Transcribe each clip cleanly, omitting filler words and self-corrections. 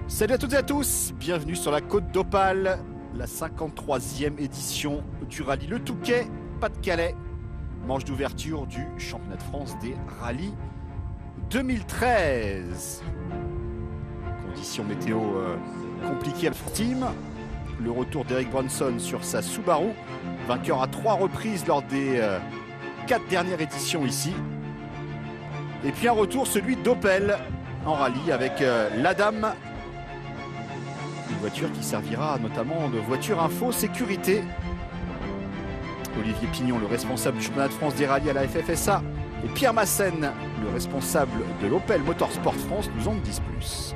Salut à toutes et à tous, bienvenue sur la Côte d'Opale, la 53e édition du rallye Le Touquet, Pas-de-Calais, manche d'ouverture du championnat de France des rallyes 2013. Conditions météo compliquées à la team. Le retour d'Eric Brunson sur sa Subaru, vainqueur à 3 reprises lors des 4 dernières éditions ici. Et puis un retour, celui d'Opel en rallye avec l'Adam. Une voiture qui servira notamment de voiture info sécurité. Olivier Pignon, le responsable du championnat de France des rallyes à la FFSA, et Pierre Massène, le responsable de l'Opel Motorsport France, nous en disent plus.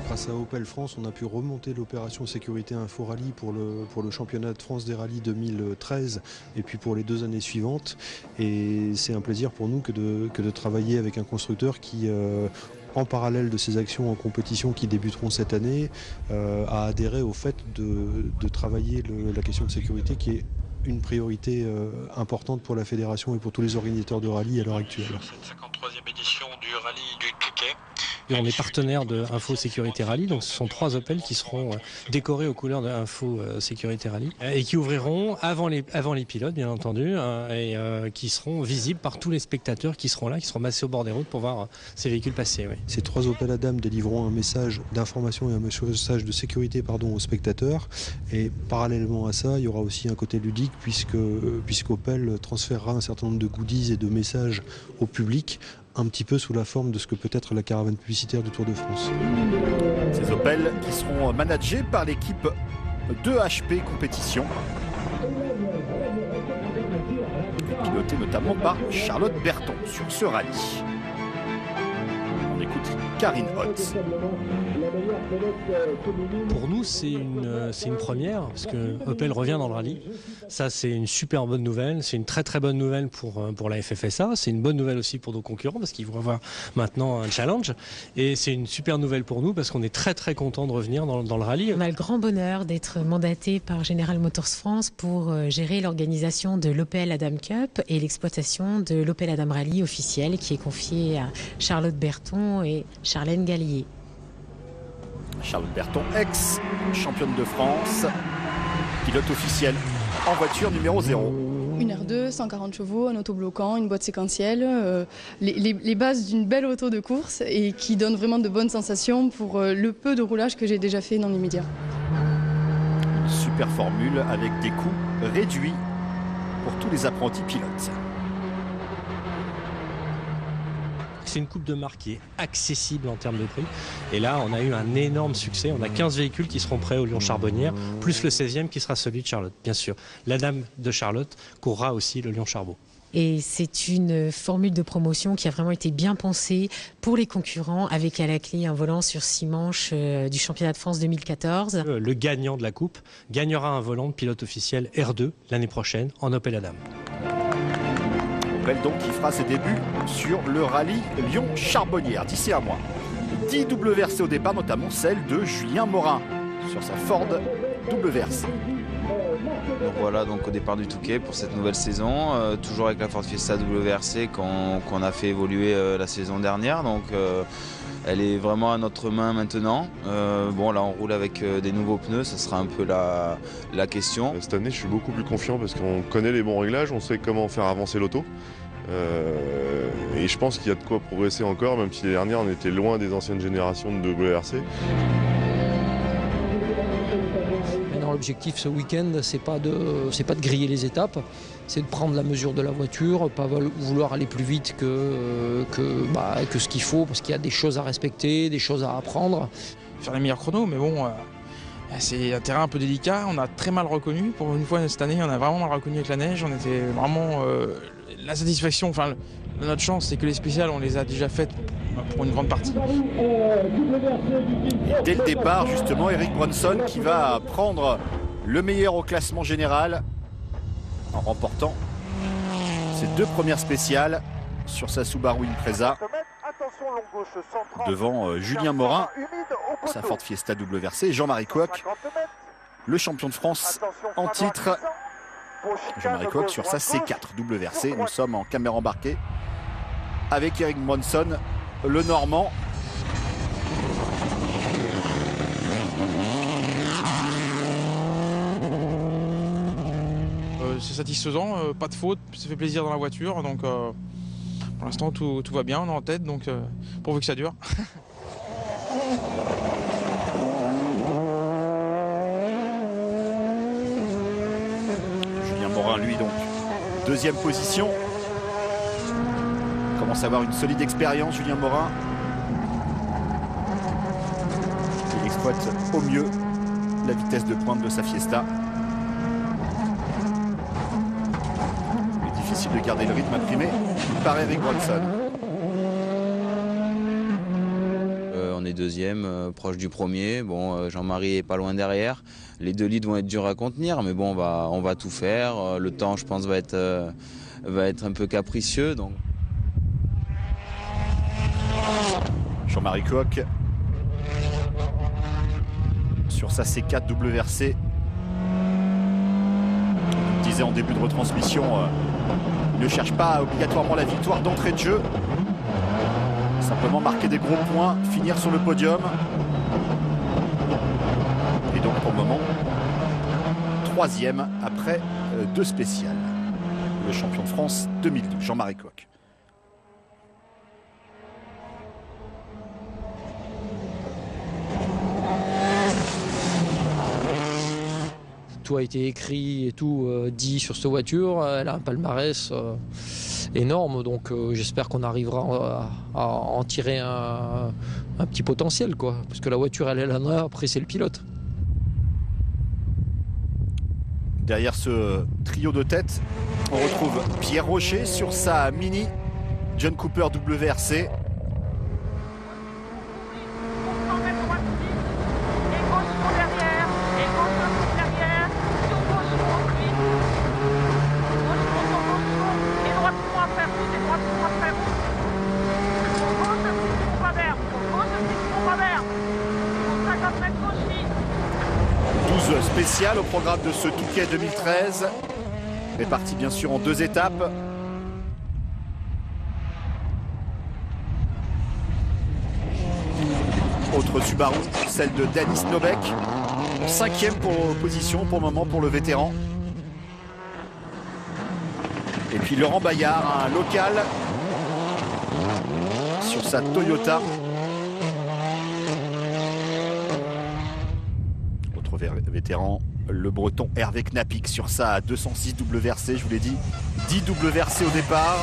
Grâce à Opel France, on a pu remonter l'opération sécurité info rallye pour le championnat de France des rallyes 2013 et puis pour les 2 années suivantes. Et c'est un plaisir pour nous que de travailler avec un constructeur qui, en parallèle de ses actions en compétition qui débuteront cette année, a adhéré au fait de travailler la question de sécurité qui est une priorité importante pour la fédération et pour tous les organisateurs de rallye à l'heure actuelle. Cette 53e édition du rallye du Touquet. Et on est partenaire de Info Sécurité Rallye, donc ce sont 3 Opel qui seront décorés aux couleurs de Info Sécurité Rallye et qui ouvriront avant les pilotes, bien entendu, et qui seront visibles par tous les spectateurs qui seront là, qui seront massés au bord des routes pour voir ces véhicules passer. Oui. Ces 3 Opel Adam délivreront un message d'information et un message de sécurité aux spectateurs. Et parallèlement à ça, il y aura aussi un côté ludique puisqu'Opel transférera un certain nombre de goodies et de messages au public, un petit peu sous la forme de ce que peut être la caravane publicitaire du Tour de France. Ces Opel qui seront managés par l'équipe de HP Compétition, pilotée notamment par Charlotte Berton sur ce rallye. On écoute Karine Hotz. Pour nous, c'est une première, parce que Opel revient dans le rallye. Ça, c'est une super bonne nouvelle. C'est une très très bonne nouvelle pour la FFSA. C'est une bonne nouvelle aussi pour nos concurrents, parce qu'ils vont avoir maintenant un challenge. Et c'est une super nouvelle pour nous, parce qu'on est très très content de revenir dans le rallye. On a le grand bonheur d'être mandaté par General Motors France pour gérer l'organisation de l'Opel Adam Cup et l'exploitation de l'Opel Adam Rallye officiel, qui est confiée à Charlotte Berton et Charlène Gallier. Charlotte Berton, ex-championne de France, pilote officiel en voiture numéro 0. Une R2, 140 chevaux, un autobloquant, une boîte séquentielle, les bases d'une belle auto de course et qui donne vraiment de bonnes sensations pour le peu de roulage que j'ai déjà fait dans l'immédiat. Une super formule avec des coûts réduits pour tous les apprentis pilotes. C'est une coupe de marque qui est accessible en termes de prix. Et là, on a eu un énorme succès. On a 15 véhicules qui seront prêts au Lyon-Charbonnière, plus le 16e qui sera celui de Charlotte. Bien sûr, la dame de Charlotte courra aussi le Lyon-Charbot. Et c'est une formule de promotion qui a vraiment été bien pensée pour les concurrents, avec à la clé un volant sur 6 manches du championnat de France 2014. Le gagnant de la coupe gagnera un volant de pilote officiel R2 l'année prochaine en Opel Adam. Opel donc qui fera ses débuts sur le rallye Lyon-Charbonnière d'ici un mois. 10 WRC au départ, notamment celle de Julien Morin sur sa Ford WRC. Donc voilà, donc au départ du Touquet pour cette nouvelle saison, toujours avec la Ford Fiesta WRC qu'on a fait évoluer la saison dernière. Donc elle est vraiment à notre main maintenant. Bon là on roule avec des nouveaux pneus, ça sera un peu la question. Cette année je suis beaucoup plus confiant parce qu'on connaît les bons réglages, on sait comment faire avancer l'auto. Et je pense qu'il y a de quoi progresser encore, même si l'année dernière on était loin des anciennes générations de WRC. L'objectif ce week-end, c'est pas de griller les étapes, c'est de prendre la mesure de la voiture, pas vouloir aller plus vite que ce qu'il faut, parce qu'il y a des choses à respecter, des choses à apprendre. Faire les meilleurs chronos, mais bon, c'est un terrain un peu délicat. On a très mal reconnu. Pour une fois cette année, on a vraiment mal reconnu avec la neige. On était vraiment la satisfaction. Enfin, notre chance, c'est que les spéciales, on les a déjà faites pour une grande partie. Et dès le départ, justement, Eric Brunson qui va prendre le meilleur au classement général en remportant ses 2 premières spéciales sur sa Subaru Impreza devant Julien Morin, sa Ford Fiesta WRC, et Jean-Marie Coq, le champion de France en titre. Jean-Marie Coq sur sa C4 WRC. Nous sommes en caméra embarquée avec Eric Brunson, le Normand. C'est satisfaisant, pas de faute, ça fait plaisir dans la voiture, donc pour l'instant tout va bien, on est en tête, donc pourvu que ça dure. Julien Morin, lui, donc, deuxième position. Il commence à avoir une solide expérience, Julien Morin. Il exploite au mieux la vitesse de pointe de sa Fiesta. Difficile de garder le rythme imprimé par Eric Bronson. On est deuxième, proche du premier. Bon, Jean-Marie est pas loin derrière. Les deux leads vont être durs à contenir, mais bon, on va tout faire. Le temps, je pense, va être un peu capricieux. Donc. Jean-Marie Coq sur sa C4 WRC. Je disais en début de retransmission, il ne cherche pas obligatoirement la victoire d'entrée de jeu. Simplement marquer des gros points, finir sur le podium. Et donc pour le moment, troisième après deux spéciales. Le champion de France 2012, Jean-Marie Coq. Tout a été écrit et tout dit sur cette voiture. Elle a un palmarès énorme, donc j'espère qu'on arrivera à en tirer un petit potentiel, quoi. Parce que la voiture, elle est là, après c'est le pilote. Derrière ce trio de tête, on retrouve Pierre Rocher sur sa Mini John Cooper WRC. Spécial au programme de ce Touquet 2013, réparti bien sûr en deux étapes. Autre Subaru, celle de Denis Nobek, cinquième position pour le moment pour le vétéran. Et puis Laurent Bayard, un local sur sa Toyota. Vétéran, le breton Hervé Knapik sur sa 206 WRC, je vous l'ai dit, 10 WRC au départ.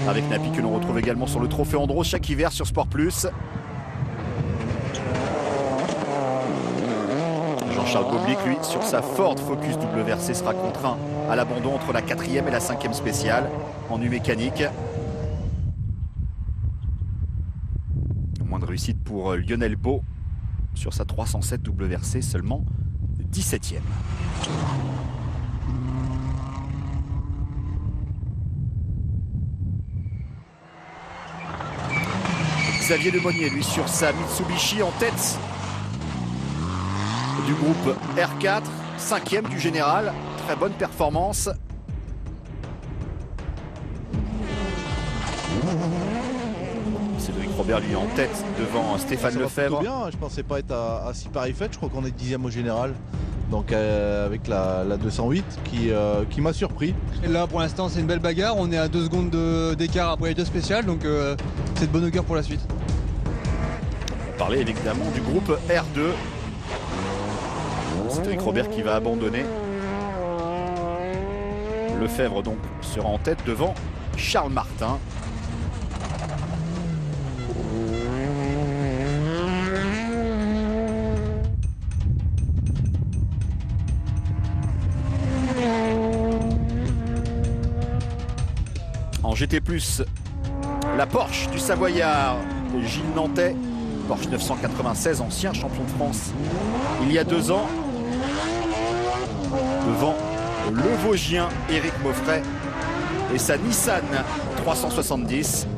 Avec Knapik que l'on retrouve également sur le trophée Andros chaque hiver sur Sport Plus. Jean-Charles Boblic, lui, sur sa Ford Focus WRC sera contraint à l'abandon entre la 4e et la 5e spéciale en U mécanique. Moins de réussite pour Lionel Beau sur sa 307 WRC, seulement 17e. Xavier Lemonnier, lui, sur sa Mitsubishi en tête du groupe R4, 5e du général, très bonne performance. Cédric Robert, lui, en tête devant Stéphane Lefebvre. Bien, je pensais pas être à 6 paris faites, je crois qu'on est 10e au général. Donc avec la 208 qui m'a surpris. Et là pour l'instant c'est une belle bagarre, on est à 2 secondes d'écart après les deux spéciales, donc c'est de bonne augure pour la suite. On parlait évidemment du groupe R2. Cédric Robert qui va abandonner. Lefebvre donc sera en tête devant Charles Martin. En GT+, la Porsche du Savoyard, Gilles Nantais, Porsche 996, ancien champion de France il y a 2 ans, devant le Vosgien Éric Moffret et sa Nissan 370.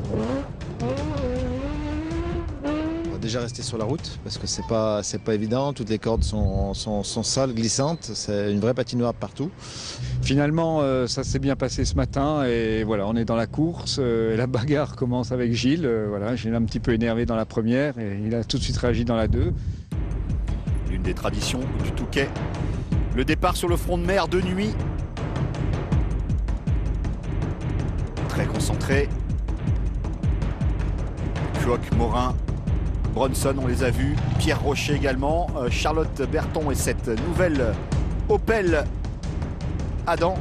On va déjà rester sur la route parce que c'est pas évident, toutes les cordes sont sales, glissantes, c'est une vraie patinoire partout. Finalement, ça s'est bien passé ce matin et voilà, on est dans la course. Et la bagarre commence avec Gilles. Voilà, Gilles un petit peu énervé dans la première et il a tout de suite réagi dans la 2. l'une des traditions du Touquet. Le départ sur le front de mer de nuit. Très concentré. Kuok, Morin, Bronson, on les a vus. Pierre Rocher également. Charlotte Berton et cette nouvelle Opel Adam.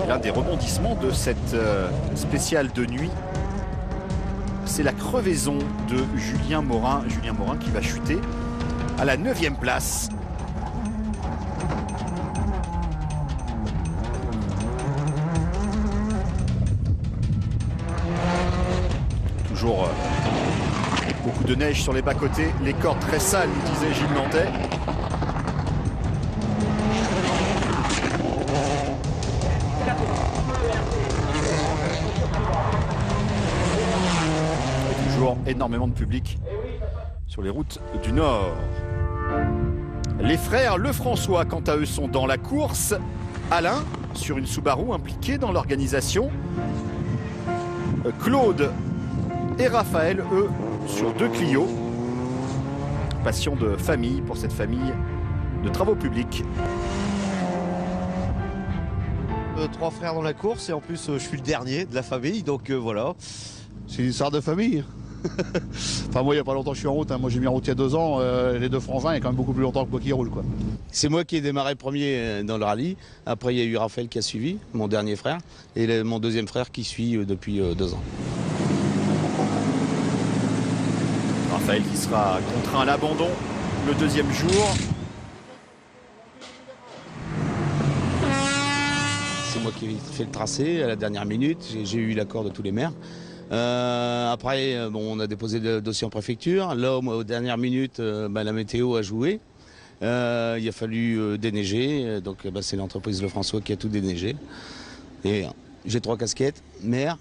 L'un des rebondissements de cette spéciale de nuit, c'est la crevaison de Julien Morin. Julien Morin qui va chuter à la 9e place. Toujours beaucoup de neige sur les bas-côtés, les cordes très sales, nous disait Gilles Nantais. Et toujours énormément de public sur les routes du Nord. Les frères Lefrançois, quant à eux, sont dans la course. Alain, sur une Subaru impliquée dans l'organisation. Claude et Raphaël, eux, sur 2 Clio. Passion de famille pour cette famille de travaux publics. 3 frères dans la course et en plus je suis le dernier de la famille, donc voilà. C'est une histoire de famille. Enfin moi il n'y a pas longtemps je suis en route, hein. Moi j'ai mis en route il y a 2 ans, les 2 frangins il y a quand même beaucoup plus longtemps que moi qui roule quoi. C'est moi qui ai démarré premier dans le rallye, après il y a eu Raphaël qui a suivi, mon dernier frère, et mon deuxième frère qui suit depuis 2 ans. Raphaël qui sera contraint à l'abandon le 2e jour. C'est moi qui ai fait le tracé à la dernière minute, j'ai eu l'accord de tous les maires. Après, bon, on a déposé le dossier en préfecture. Là, aux dernières minutes, la météo a joué. Il a fallu déneiger. Donc, c'est l'entreprise Lefrançois qui a tout déneigé. Et j'ai 3 casquettes, maire,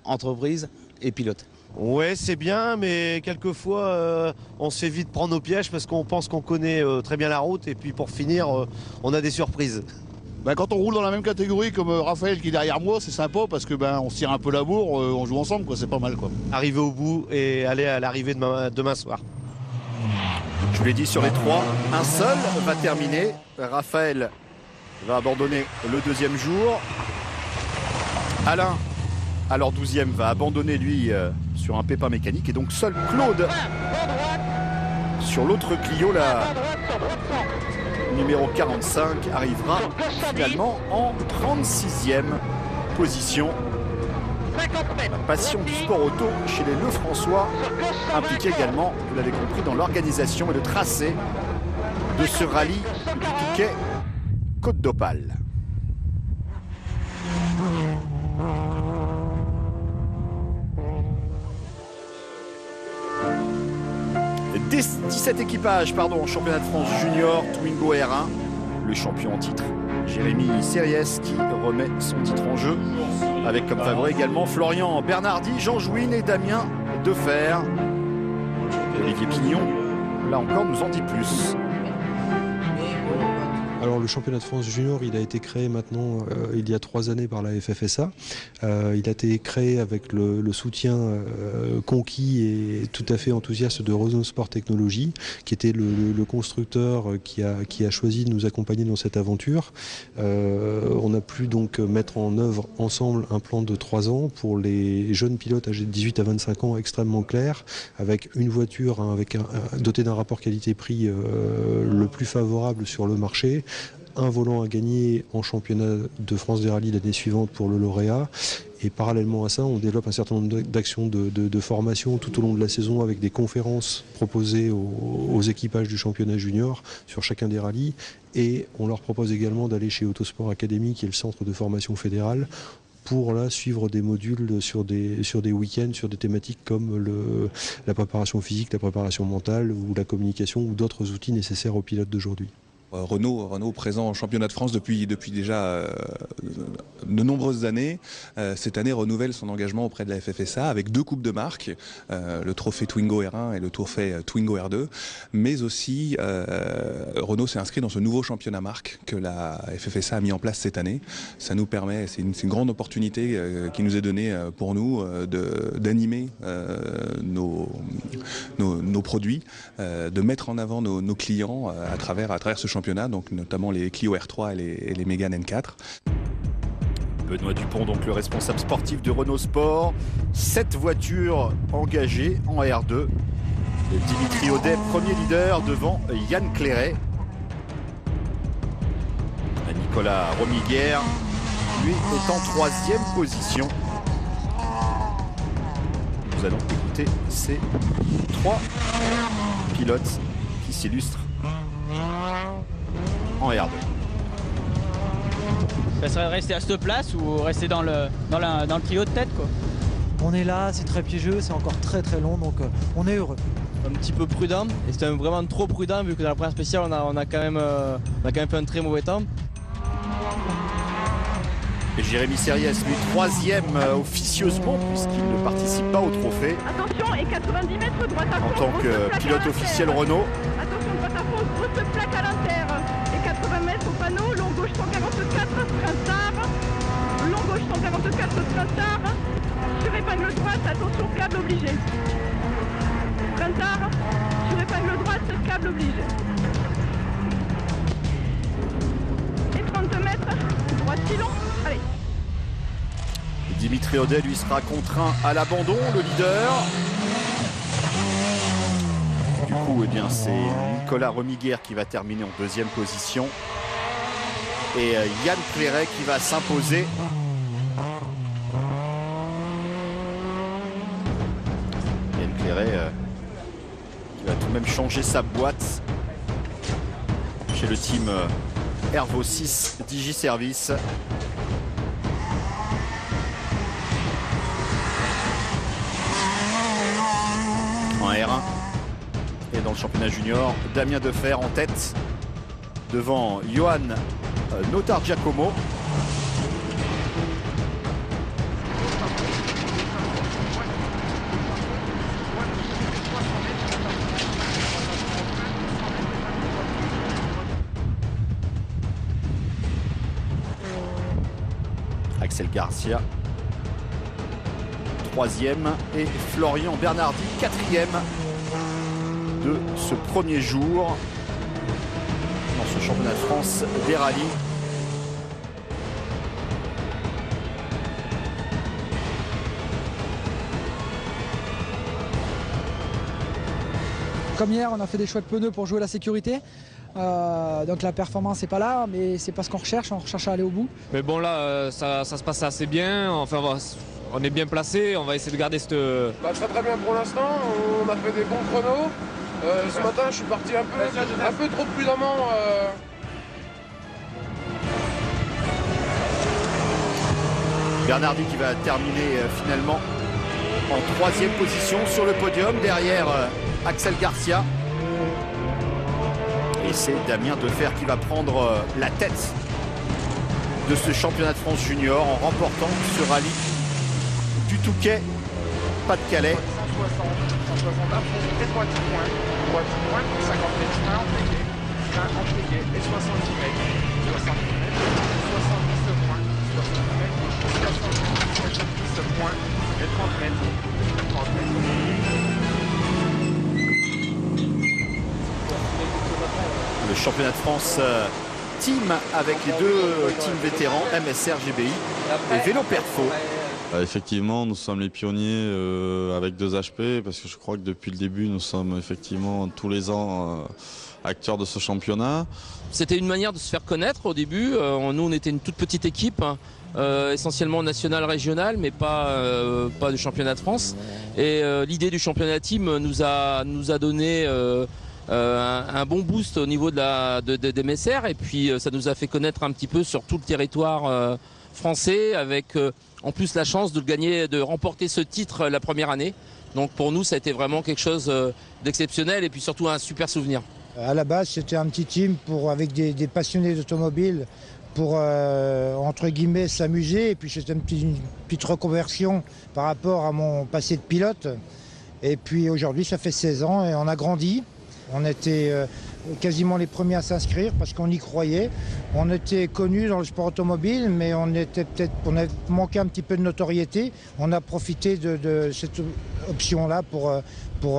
entreprise et pilote. Ouais, c'est bien, mais quelquefois on se fait vite prendre au piège parce qu'on pense qu'on connaît très bien la route et puis pour finir, on a des surprises. Quand on roule dans la même catégorie comme Raphaël qui est derrière moi, c'est sympa parce que on se tire un peu la bourre, on joue ensemble, quoi, c'est pas mal quoi. Arriver au bout et aller à l'arrivée demain soir. Je vous l'ai dit, sur les 3, un seul va terminer. Raphaël va abandonner le 2e jour. Alain, alors 12e, va abandonner lui sur un pépin mécanique. Et donc seul Claude sur l'autre Clio, la numéro 45, arrivera finalement en 36e position. La passion du sport auto chez les Lefrançois, impliquée également, vous l'avez compris, dans l'organisation et le tracé de ce rallye du Touquet Côte d'Opale. Des 17 équipages en championnat de France junior Twingo R1, le champion en titre Jérémy Sériès qui remet son titre en jeu avec comme favori également Florian Bernardi, Jean Jouine et Damien Defer. Olivier Pignon, là encore, nous en dit plus. Alors le championnat de France junior, il a été créé maintenant il y a 3 années par la FFSA. Il a été créé avec le soutien conquis et tout à fait enthousiaste de Renault Sport Technologies, qui était le constructeur qui a choisi de nous accompagner dans cette aventure. On a pu donc mettre en œuvre ensemble un plan de 3 ans pour les jeunes pilotes âgés de 18 à 25 ans extrêmement clair, avec une voiture dotée d'un rapport qualité-prix le plus favorable sur le marché, un volant à gagner en championnat de France des rallyes l'année suivante pour le lauréat. Et parallèlement à ça, on développe un certain nombre d'actions de formation tout au long de la saison avec des conférences proposées aux équipages du championnat junior sur chacun des rallyes. Et on leur propose également d'aller chez Autosport Academy, qui est le centre de formation fédéral, pour là suivre des modules sur des week-ends, sur des thématiques comme la préparation physique, la préparation mentale ou la communication ou d'autres outils nécessaires aux pilotes d'aujourd'hui. Renault présent en championnat de France depuis déjà de nombreuses années. Cette année renouvelle son engagement auprès de la FFSA avec 2 coupes de marque, le trophée Twingo R1 et le trophée Twingo R2, mais aussi Renault s'est inscrit dans ce nouveau championnat marque que la FFSA a mis en place cette année. Ça nous permet, c'est une grande opportunité qui nous est donnée pour nous d'animer nos produits, de mettre en avant nos clients à travers ce championnat, donc notamment les Clio R3 et les Mégane N4. Benoît Dupont, donc le responsable sportif de Renault Sport. 7 voitures engagées en R2. Dimitri Audet, premier leader devant Yann Clairet. Nicolas Romiguer, lui, est en 3e position. Nous allons écouter ces 3 pilotes qui s'illustrent en R2. Ça serait de rester à cette place ou rester dans le trio de tête, quoi. On est là, c'est très piégeux, c'est encore très long, donc on est heureux. Un petit peu prudent, et c'était vraiment trop prudent vu que dans la première spéciale on a quand même fait un très mauvais temps. Et Jérémy Serriès, lui, 3e officieusement puisqu'il ne participe pas au trophée. Attention, et 90 mètres droite à fond. En tant que pilote officiel Renault. Attention, droite à fond, grosse plaque à l'inter. Et 80 mètres au panneau, long gauche 144, sprintard. Long gauche 144, sprintard. Sur épingle droite, attention, câble obligé. Sprintard, sur épingle droite, câble obligé. Et 32 mètres, droite filon. Allez. Dimitri Audet, lui, sera contraint à l'abandon, le leader. Du coup, eh bien, c'est Nicolas Romiguer qui va terminer en 2e position. Et Yann Clairet qui va s'imposer. Yann Clairet qui va tout de même changer sa boîte chez le team Hervo 6 Digiservice. En R1 et dans le championnat junior, Damien Defer en tête devant Johan Notar Giacomo. Axel Garcia 3e et Florian Bernardi 4e de ce premier jour dans ce championnat de France des rallyes. Comme hier, on a fait des choix de pneus pour jouer la sécurité. Donc la performance n'est pas là, mais c'est pas ce qu'on recherche, on recherche à aller au bout. Mais bon là, ça se passe assez bien, enfin on est bien placé, on va essayer de garder cette... Très bien pour l'instant, on a fait des bons chronos. Ce matin je suis parti un peu trop prudemment. Bernardi qui va terminer finalement en 3e position sur le podium derrière Axel Garcia. Et c'est Damien Defer qui va prendre la tête de ce championnat de France junior en remportant ce rallye du Touquet, Pas-de-Calais. 160, 160 à fond, et droite pointe, 50 mètres, 1 empliqué, et 70 mètres, 70 mètres, 70 points, 60 mètres, 70 points, et 30 mètres, 30 mètres. Le championnat de France team avec les 2 teams vétérans, MSR GBI et Vélo Perfo. Effectivement, nous sommes les pionniers avec 2 HP parce que je crois que depuis le début, nous sommes effectivement tous les ans acteurs de ce championnat. C'était une manière de se faire connaître au début. Nous, on était une toute petite équipe, essentiellement nationale, régionale, mais pas de championnat de France. Et l'idée du championnat team nous a donné un bon boost au niveau des MSR, et puis ça nous a fait connaître un petit peu sur tout le territoire français, avec en plus la chance de gagner, de remporter ce titre la première année. Donc pour nous, ça a été vraiment quelque chose d'exceptionnel et puis surtout un super souvenir. À la base, c'était un petit team avec des passionnés d'automobile pour, entre guillemets, s'amuser. Et puis c'était une petite reconversion par rapport à mon passé de pilote. Et puis aujourd'hui, ça fait 16 ans et on a grandi. On était quasiment les premiers à s'inscrire parce qu'on y croyait. On était connus dans le sport automobile, mais on a manqué un petit peu de notoriété. On a profité de cette option-là pour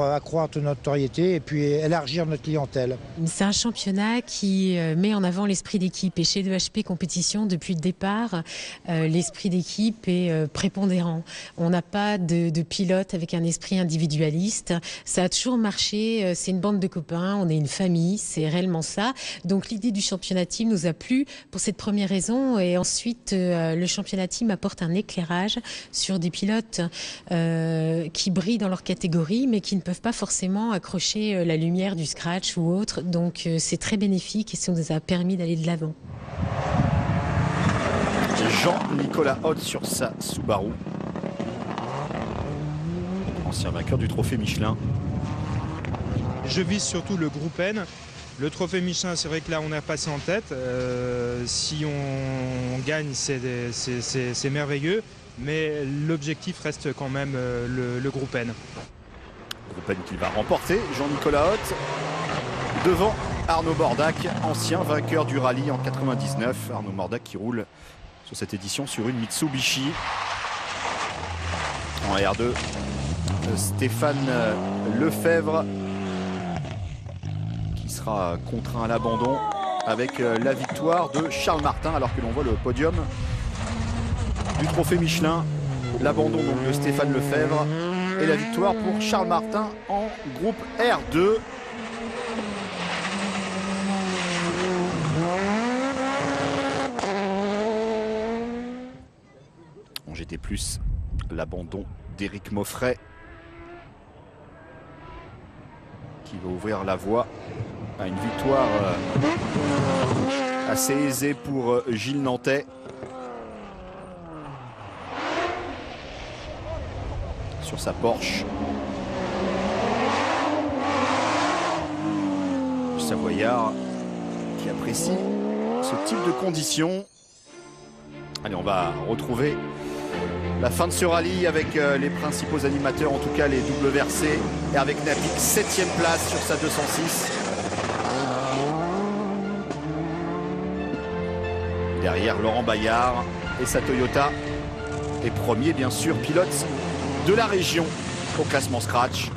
accroître notre notoriété et puis élargir notre clientèle. C'est un championnat qui met en avant l'esprit d'équipe. Et chez 2HP Compétition, depuis le départ, l'esprit d'équipe est prépondérant. On n'a pas de pilote avec un esprit individualiste. Ça a toujours marché. C'est une bande de copains, on est une famille, c'est réellement ça. Donc l'idée du championnat team nous a plu pour cette première raison. Et ensuite, le championnat team apporte un éclairage sur des pilotes qui brillent dans leur catégorie, mais qui ne peuvent pas forcément accrocher la lumière du scratch ou autre. Donc c'est très bénéfique et ça nous a permis d'aller de l'avant. Jean-Nicolas Hott sur sa Subaru. Ancien vainqueur du trophée Michelin. Je vise surtout le groupe N. Le trophée Michelin, c'est vrai que là on est repassé en tête. Si on gagne, c'est merveilleux. Mais l'objectif reste quand même le groupe N. Groupe N qui va remporter, Jean-Nicolas Hott, devant Arnaud Mordac, ancien vainqueur du rallye en 99. Arnaud Mordac qui roule sur cette édition sur une Mitsubishi. En R2, Stéphane Lefebvre qui sera contraint à l'abandon avec la victoire de Charles Martin, alors que l'on voit le podium du trophée Michelin. L'abandon donc de Stéphane Lefebvre et la victoire pour Charles Martin en groupe R2. En GT+, l'abandon d'Éric Moffret qui va ouvrir la voie à une victoire assez aisée pour Gilles Nantais. Sur sa Porsche. Savoyard qui apprécie ce type de conditions. Allez, on va retrouver la fin de ce rallye avec les principaux animateurs, en tout cas les WRC, et avec Napik 7e place sur sa 206. Derrière Laurent Bayard et sa Toyota. Et premier, bien sûr, pilote de la région au classement scratch.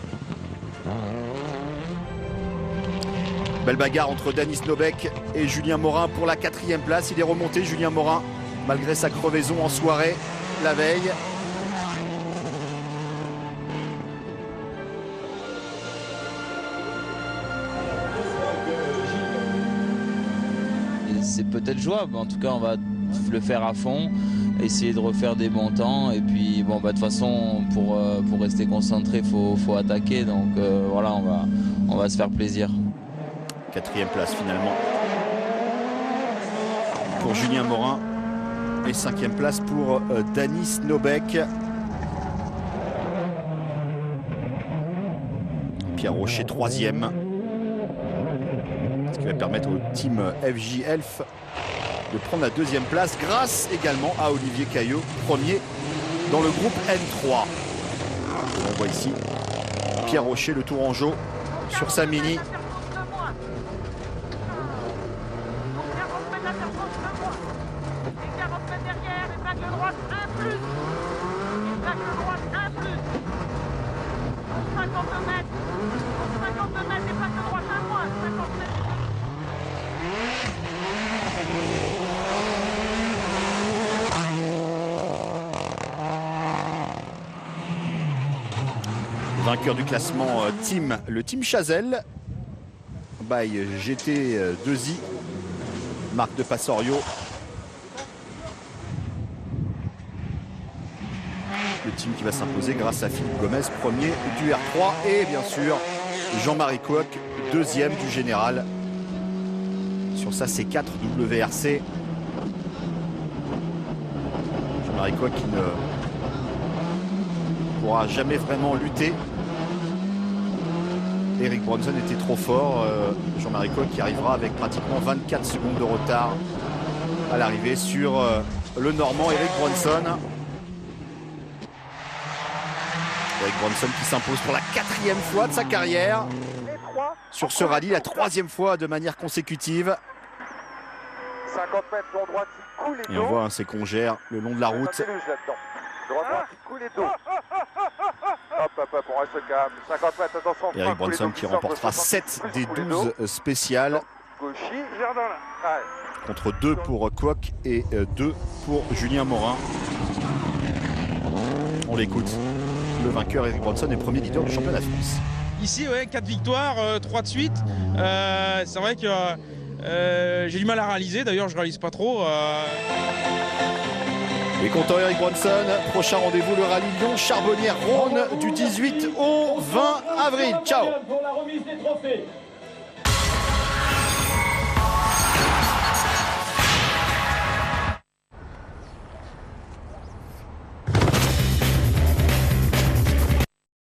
Belle bagarre entre Danis Nobeck et Julien Morin pour la 4e place. Il est remonté, Julien Morin, malgré sa crevaison en soirée la veille. C'est peut-être jouable, en tout cas on va le faire à fond, essayer de refaire des bons temps, et puis bon bah de toute façon pour rester concentré faut attaquer, donc voilà, on va se faire plaisir. 4e place finalement pour Julien Morin et 5e place pour Danis Nobeck. Pierre Rocher 3e, ce qui va permettre au team FJ Elf de prendre la 2e place grâce également à Olivier Caillot, premier dans le groupe N3. On voit ici Pierre Rocher, le Tourangeau, sur sa Mini. Vainqueur du classement team, le team Chazelle by GT2i, Marc de Passorio. Le team qui va s'imposer grâce à Philippe Gomez, premier du R3, et bien sûr Jean-Marie Coq, 2e du général sur sa C4 WRC. Jean-Marie Coq qui ne pourra jamais vraiment lutter Eric Bronson était trop fort. Jean-Marie Coq qui arrivera avec pratiquement 24 secondes de retard à l'arrivée sur le Normand Eric Bronson. Eric Bronson qui s'impose pour la 4e fois de sa carrière sur ce rallye, la 3e fois de manière consécutive. 50 mètres, long droit qui coule et on voit ses congères le long de la route. Droit qui coule et dos. Hop, on reste calme. 50 mètres, attention. Eric Bronson qui remportera 7 des 12 spéciales. Gauchy, Jardin là. Contre 2 pour Kwok et 2 pour Julien Morin. On l'écoute. Le vainqueur Eric Bronson est premier leader du championnat de France. Ici, ouais, 4 victoires, 3 de suite. C'est vrai que j'ai du mal à réaliser. D'ailleurs, je réalise pas trop. Et content Eric Bronson, prochain rendez-vous le rallye Lyon-Charbonnières-Rhône du 18 au 20 avril. Ciao. Pour la remise des trophées.